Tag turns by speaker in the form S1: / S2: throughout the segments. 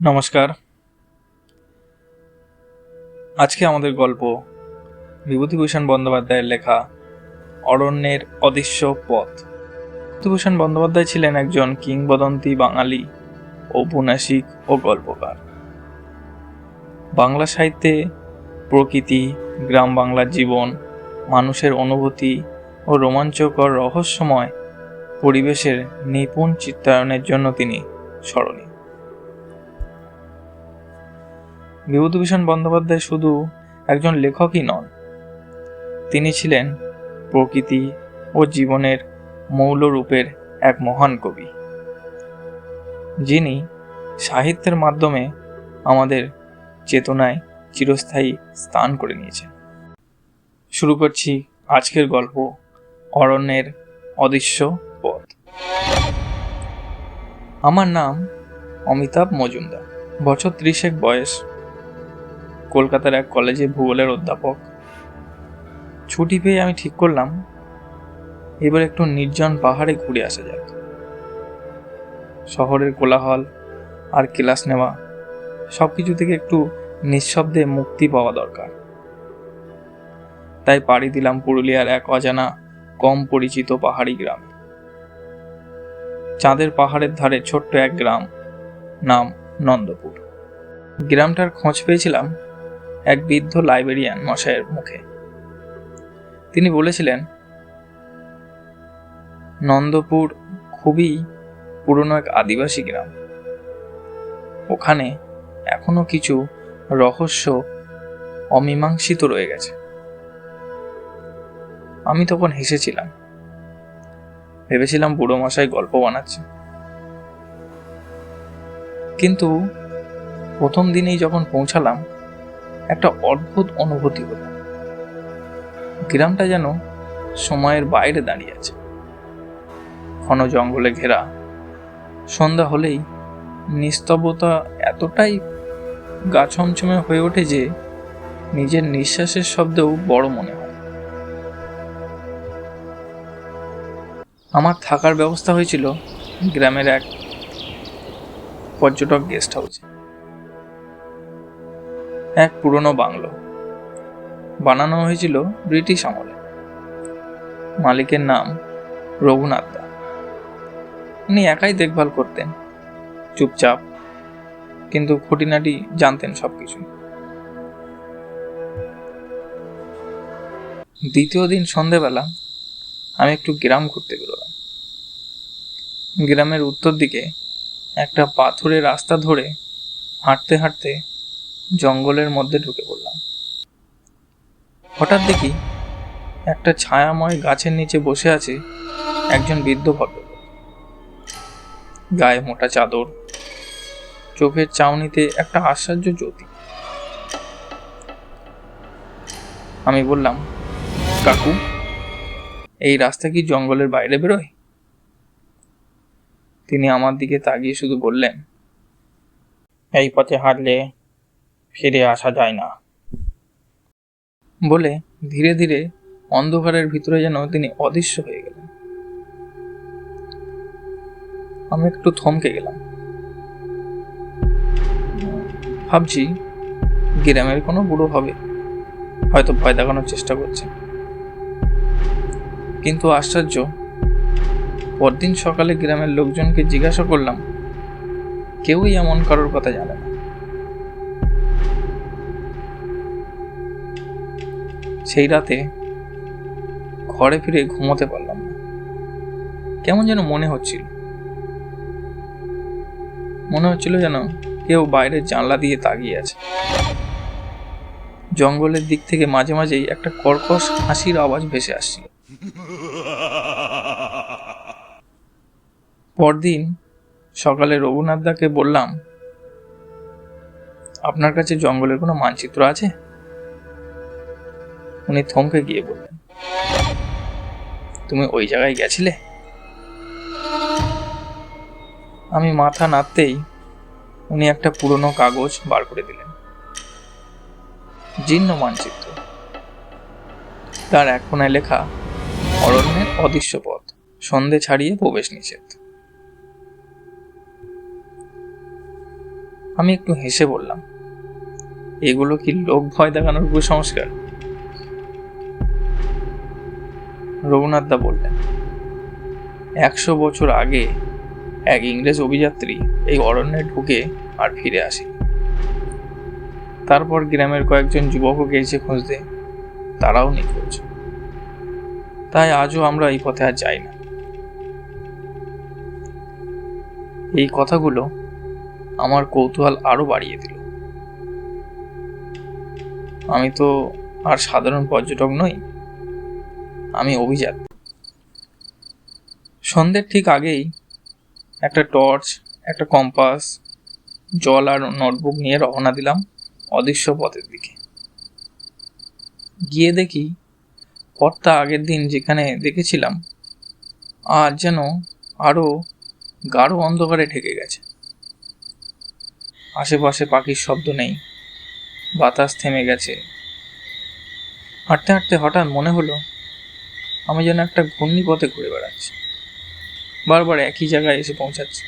S1: নমস্কার। আজকে আমাদের গল্প বিভূতিভূষণ বন্দ্যোপাধ্যায়ের লেখা অরণ্যের অদৃশ্য পথ। বিভূতিভূষণ বন্দ্যোপাধ্যায় ছিলেন একজন কিংবদন্তি বাঙালি ঔপন্যাসিক ও গল্পকার। বাংলা সাহিত্যে প্রকৃতি, গ্রাম বাংলার জীবন, মানুষের অনুভূতি ও রোমাঞ্চকর রহস্যময় পরিবেশের নিপুণ চিত্রায়নের জন্য তিনি স্মরণীয়। বিভূতিভূষণ বন্দ্যোপাধ্যায় শুধু একজন লেখকই নন, তিনি ছিলেন প্রকৃতি ও জীবনের মৌল রূপের এক মহান কবি, যিনি সাহিত্যের মাধ্যমে আমাদের চেতনায় চিরস্থায়ী স্থান করে নিয়েছেন। শুরু করছি আজকের গল্প অরণ্যের অদৃশ্য পথ। আমার নাম অমিতাভ মজুমদার, বছর 30 বয়স, কলকাতার এক কলেজে ভূগোলের অধ্যাপক। ছুটি পেয়ে আমি ঠিক করলাম এবার একটু নির্জন পাহাড়ে ঘুরে আসা যাক। শহরের কোলাহল আর ক্লাস নেওয়া সবকিছু থেকে একটু নিঃশব্দে মুক্তি পাওয়া দরকার। তাই পাড়ি দিলাম পুরুলিয়ার এক অজানা কম পরিচিত পাহাড়ি গ্রাম। চাঁদের পাহাড়ের ধারে ছোট্ট এক গ্রাম, নাম নন্দপুর। গ্রামটার খোঁজ পেয়েছিলাম এক বৃদ্ধ লাইব্রেরিয়ান মশাইয়ের মুখে। তিনি বলেছিলেন, নন্দপুর খুবই পুরনো এক আদিবাসী গ্রাম, ওখানে এখনো কিছু রহস্য অমীমাংসিত রয়ে গেছে। আমি তখন হেসেছিলাম, ভেবেছিলাম বুড়ো মশাই গল্প বানাচ্ছে। কিন্তু প্রথম দিনেই যখন পৌঁছালাম, একটা অদ্ভুত অনুভূতি হলো। গ্রামটা যেন সময়ের বাইরে দাঁড়িয়ে আছে, ঘন জঙ্গলে ঘেরা। সন্ধ্যা হলেই নিস্তব্ধতা এতটাই গা ছমছমে হয়ে ওঠে যে নিজের নিঃশ্বাসের শব্দেও বড় মনে হয়। আমার থাকার ব্যবস্থা হয়েছিল গ্রামের এক পর্যটক গেস্ট হাউসে। এক পুরনো বাংলো, বানানো হয়েছিল ব্রিটিশ আমলে। মালিকের নাম রঘুনাথ দা। উনি একাই দেখভাল করতেন, চুপচাপ, কিন্তু খুঁটিনাটি জানতেন সবকিছু। দ্বিতীয় দিন সন্ধেবেলা আমি একটু গ্রাম ঘুরতে বেরোলাম। গ্রামের উত্তর দিকে একটা পাথুরে রাস্তা ধরে হাঁটতে হাঁটতে জঙ্গলের মধ্যে ঢুকে পড়লাম। হঠাৎ দেখি একটা ছায়াময় গাছের নিচে বসে আছে একজন বৃদ্ধ ভদ্রলোক। গায়ে মোটা চাদর, চোখের চাউনিতে একটা আশ্চর্য জ্যোতি। আমি বললাম, কাকু, এই রাস্তা কি জঙ্গলের বাইরে বেরোয়? তিনি আমার দিকে তাকিয়ে শুধু বললেন, এই পথে হাঁটলে ফিরে আসা যায় না। বলে ধীরে ধীরে অন্ধকারের ভিতরে যেন তিনি অদৃশ্য হয়ে গেলেন। আমি একটু থমকে গেলাম, ভাবছি গ্রামের কোনো বুড়ো হবে, হয়তো ভয় দেখানোর চেষ্টা করছে। কিন্তু আশ্চর্য, পরদিন সকালে গ্রামের লোকজনকে জিজ্ঞাসা করলাম, কেউই এমন কারোর কথা জানে না। সেই রাতে ঘরে ফিরে ঘুমোতে পারলাম না। কেমন যেন মনে হচ্ছিল যেন কেউ বাইরের জানলা দিয়ে তাকিয়ে আছে। জঙ্গলের দিক থেকে মাঝে মাঝেই একটা কর্কশ হাসির আওয়াজ ভেসে আসছিল। পরদিন সকালে রঘুনাথ দাকে বললাম, আপনার কাছে জঙ্গলের কোনো মানচিত্র আছে? উনি থমকে গিয়ে বললেন, তুমি ওই জায়গায় গেছিলে? আমি মাথা নাড়তেই উনি একটা পুরনো কাগজ বার করে দিলেন। জীর্ণ মানচিত্র, তার এক কোণায় লেখা অরণ্যের অদৃশ্য পথ, সন্ধে ছাড়িয়ে প্রবেশ নিষেধ। আমি একটু হেসে বললাম, এগুলো কি লোক ভয় দেখানোর কুসংস্কার? রঘুনাথ দা বললেন, 100 বছর আগে এক ইংরেজ অভিযাত্রী এই অরণ্যে ঢুকে আর ফিরে আসে। তারপর গ্রামের কয়েকজন যুবকও গিয়েছে খুঁজতে, তারাও নিখোঁজ। তাই আজও আমরা এই পথে আর যাই না। এই কথাগুলো আমার কৌতূহল আরো বাড়িয়ে দিল। আমি তো আর সাধারণ পর্যটক নই, আমি অভিযাত্রী। সন্ধ্যের ঠিক আগেই একটা টর্চ, একটা কম্পাস, জল আর নোটবুক নিয়ে রওনা দিলাম অদৃশ্য পথের দিকে। গিয়ে দেখি পথটা আগের দিন যেখানে দেখেছিলাম আজ যেন আরো গাঢ় অন্ধকারে ঢেকে গেছে। আশেপাশে পাখির শব্দ নেই, বাতাস থেমে গেছে। হাঁটতে হাঁটতে হঠাৎ মনে হলো আমি যেন একটা ঘূর্ণিপথে ঘুরে বেড়াচ্ছি, বারবার একই জায়গায় এসে পৌঁছাচ্ছি।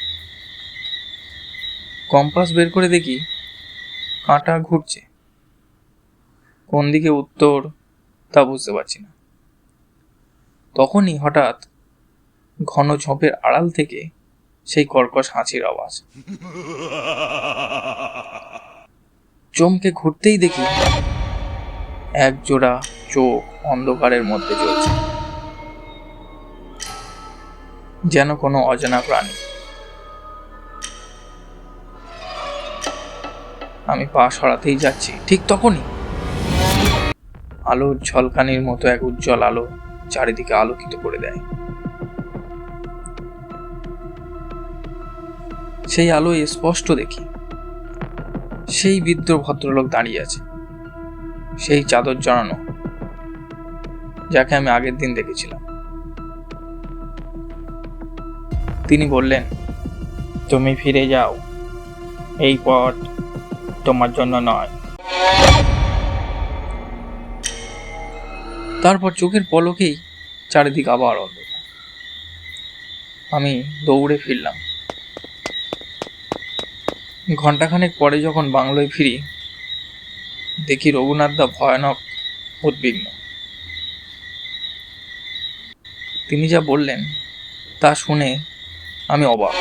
S1: কম্পাস বের করে দেখি কাঁটা ঘুরছে, কোন দিকে উত্তর তা বুঝতে পারছি না। তখনই হঠাৎ ঘন ঝোপের আড়াল থেকে সেই কর্কশ হাসির আওয়াজ। চমকে ঘুরতেই দেখি এক জোড়া চোখ অন্ধকারের মধ্যে জ্বলছে, যেন কোনো অজানা প্রাণী। আমি পা সরাতেই যাচ্ছি, ঠিক তখনই আলোর ঝলকানির মতো এক উজ্জ্বল আলো চারিদিকে আলোকিত করে দেয়। সেই আলোয় স্পষ্ট দেখি সেই বৃদ্ধ ভদ্রলোক দাঁড়িয়ে আছে, সেই চাদর জড়ানো যাকে আমি আগের দিন দেখেছিলাম। তিনি বললেন, তুমি ফিরে যাও, এই পথ তোমার জন্য নয়। তারপর চোখের পলকেই চারিদিক আবার অন্ধকার। আমি দৌড়ে ফিরলাম। ঘন্টাখানেক পরে যখন বাংলোয় ফিরি, দেখি রঘুনাথ দা ভয়ানক উদ্বিগ্ন। তিনি যা বললেন তা শুনে আমি অবাক।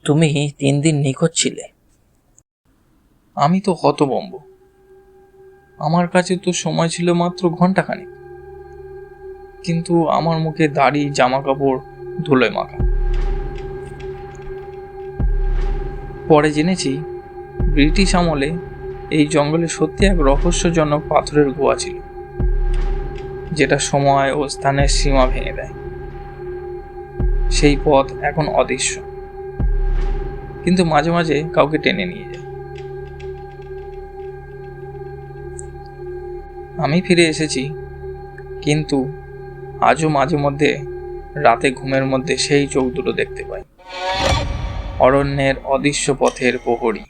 S1: তুমি 3 দিন নিখোঁজ ছিলে? আমি তো হতভম্ব। আমার কাছে তো সময় ছিল মাত্র ঘন্টাখানেক, কিন্তু আমার মুখে দাড়ি, জামা কাপড় ধুলোয় মাখা। পরে জেনেছি ব্রিটিশ আমলে এই জঙ্গলে সত্যি এক রহস্যজনক পাথরের গুহা ছিল, যেটা সময় ও স্থানের সীমা ভেঙে দেয়। সেই পথ এখন অদৃশ্য, কিন্তু মাঝে মাঝে কাউকে টেনে নিয়ে যায়। আমি ফিরে এসেছি, কিন্তু আজও মাঝে মধ্যে রাতে ঘুমের মধ্যে সেই চোখ দুটো দেখতে পাই, অরণ্যের অদৃশ্য পথের প্রহরী।